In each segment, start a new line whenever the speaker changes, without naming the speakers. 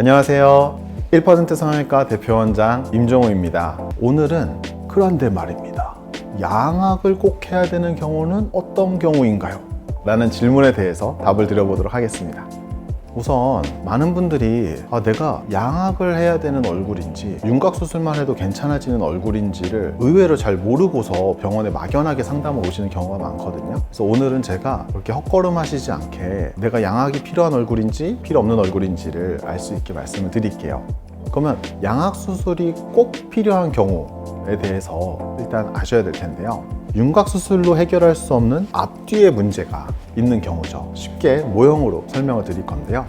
안녕하세요. 1% 성형외과 대표원장 임종호입니다. 오늘은 그런데 말입니다. 양악을 꼭 해야 되는 경우는 어떤 경우인가요? 라는 질문에 대해서 답을 드려보도록 하겠습니다. 우선 많은 분들이 내가 양악을 해야 되는 얼굴인지 윤곽수술만 해도 괜찮아지는 얼굴인지를 의외로 잘 모르고서 병원에 막연하게 상담을 오시는 경우가 많거든요. 그래서 오늘은 제가 그렇게 헛걸음 하시지 않게 내가 양악이 필요한 얼굴인지 필요 없는 얼굴인지를 알 수 있게 말씀을 드릴게요. 그러면 양악 수술이 꼭 필요한 경우에 대해서 일단 아셔야 될 텐데요. 윤곽 수술로 해결할 수 없는 앞뒤의 문제가 있는 경우죠. 쉽게 모형으로 설명을 드릴 건데요.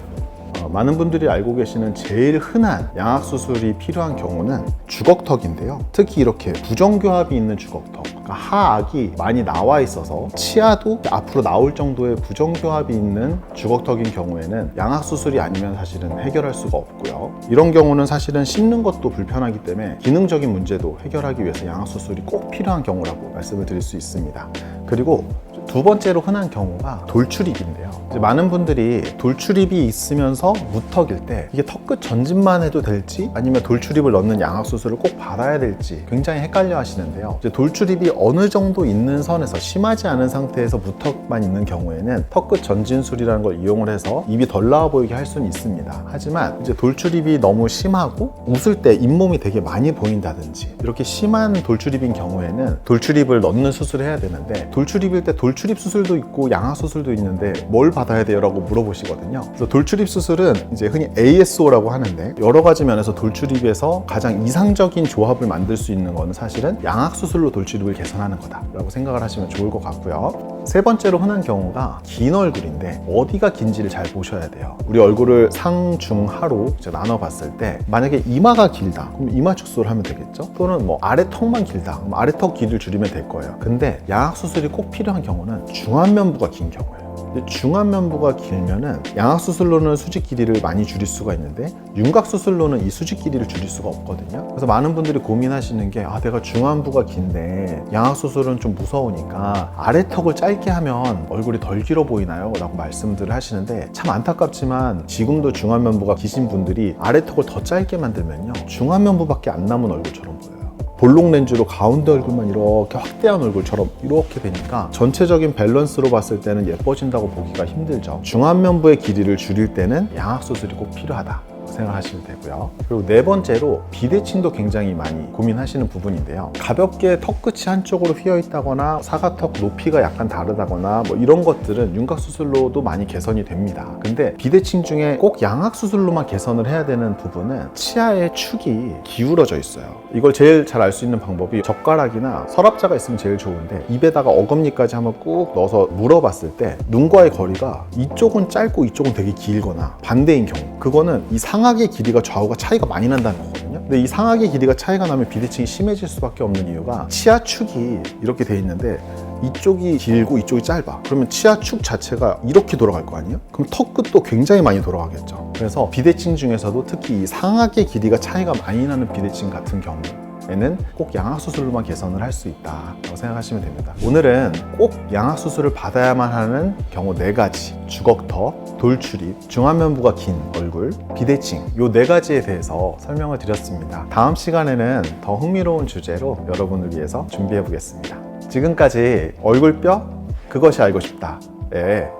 많은 분들이 알고 계시는 제일 흔한 양악 수술이 필요한 경우는 주걱턱인데요. 특히 이렇게 부정교합이 있는 주걱턱, 그러니까 하악이 많이 나와 있어서 치아도 앞으로 나올 정도의 부정교합이 있는 주걱턱인 경우에는 양악 수술이 아니면 사실은 해결할 수가 없고요. 이런 경우는 사실은 씹는 것도 불편하기 때문에 기능적인 문제도 해결하기 위해서 양악 수술이 꼭 필요한 경우라고 말씀을 드릴 수 있습니다. 그리고 두 번째로 흔한 경우가 돌출입인데요. 이제 많은 분들이 돌출입이 있으면서 무턱일 때 이게 턱끝 전진만 해도 될지 아니면 돌출입을 넣는 양악 수술을 꼭 받아야 될지 굉장히 헷갈려 하시는데요. 이제 돌출입이 어느 정도 있는 선에서 심하지 않은 상태에서 무턱만 있는 경우에는 턱끝 전진술이라는 걸 이용을 해서 입이 덜 나와 보이게 할 수는 있습니다. 하지만 이제 돌출입이 너무 심하고 웃을 때 잇몸이 되게 많이 보인다든지 이렇게 심한 돌출입인 경우에는 돌출입을 넣는 수술을 해야 되는데 돌출입일 때 돌출입 수술도 있고 양악 수술도 있는데 뭘 받아야 돼요? 라고 물어보시거든요. 그래서 돌출입 수술은 이제 흔히 ASO라고 하는데 여러 가지 면에서 돌출입에서 가장 이상적인 조합을 만들 수 있는 거는 사실은 양악 수술로 돌출입을 개선하는 거다라고 생각을 하시면 좋을 것 같고요. 세 번째로 흔한 경우가 긴 얼굴인데 어디가 긴지를 잘 보셔야 돼요. 우리 얼굴을 상, 중, 하로 이제 나눠봤을 때 만약에 이마가 길다 그럼 이마 축소를 하면 되겠죠. 또는 뭐 아래 턱만 길다 그럼 아래 턱 길이를 줄이면 될 거예요. 근데 양악 수술이 꼭 필요한 경우는 중안면부가 긴 경우예요. 중안면부가 길면은 양악 수술로는 수직 길이를 많이 줄일 수가 있는데 윤곽 수술로는 이 수직 길이를 줄일 수가 없거든요. 그래서 많은 분들이 고민하시는 게 내가 중안부가 긴데 양악 수술은 좀 무서우니까 아래턱을 짧게 하면 얼굴이 덜 길어 보이나요? 라고 말씀들을 하시는데 참 안타깝지만 지금도 중안면부가 기신 분들이 아래턱을 더 짧게 만들면요 중안면부밖에 안 남은 얼굴처럼 보여요. 볼록 렌즈로 가운데 얼굴만 이렇게 확대한 얼굴처럼 이렇게 되니까 전체적인 밸런스로 봤을 때는 예뻐진다고 보기가 힘들죠. 중안면부의 길이를 줄일 때는 양악 수술이 꼭 필요하다 생각하시면 되고요. 그리고 네 번째로 비대칭도 굉장히 많이 고민하시는 부분인데요. 가볍게 턱끝이 한쪽으로 휘어 있다거나 사과턱 높이가 약간 다르다거나 뭐 이런 것들은 윤곽 수술로도 많이 개선이 됩니다. 근데 비대칭 중에 꼭 양악 수술로만 개선을 해야 되는 부분은 치아의 축이 기울어져 있어요. 이걸 제일 잘 알 수 있는 방법이 젓가락이나 서랍자가 있으면 제일 좋은데 입에다가 어금니까지 한번 꾹 넣어서 물어봤을 때 눈과의 거리가 이쪽은 짧고 이쪽은 되게 길거나 반대인 경우 그거는 이 상악의 길이가 좌우가 차이가 많이 난다는 거거든요. 근데 이 상악의 길이가 차이가 나면 비대칭이 심해질 수밖에 없는 이유가 치아축이 이렇게 돼 있는데 이쪽이 길고 이쪽이 짧아. 그러면 치아축 자체가 이렇게 돌아갈 거 아니에요? 그럼 턱끝도 굉장히 많이 돌아가겠죠. 그래서 비대칭 중에서도 특히 이 상악의 길이가 차이가 많이 나는 비대칭 같은 경우에는 꼭 양악 수술로만 개선을 할 수 있다고 생각하시면 됩니다. 오늘은 꼭 양악 수술을 받아야만 하는 경우 4가지 주걱턱, 돌출입, 중안면부가 긴 얼굴, 비대칭 이 4가지에 대해서 설명을 드렸습니다. 다음 시간에는 더 흥미로운 주제로 여러분을 위해서 준비해 보겠습니다. 지금까지 얼굴뼈 그것이 알고 싶다.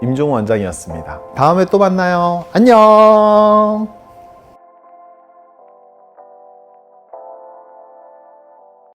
임종호 원장이었습니다. 다음에 또 만나요. 안녕.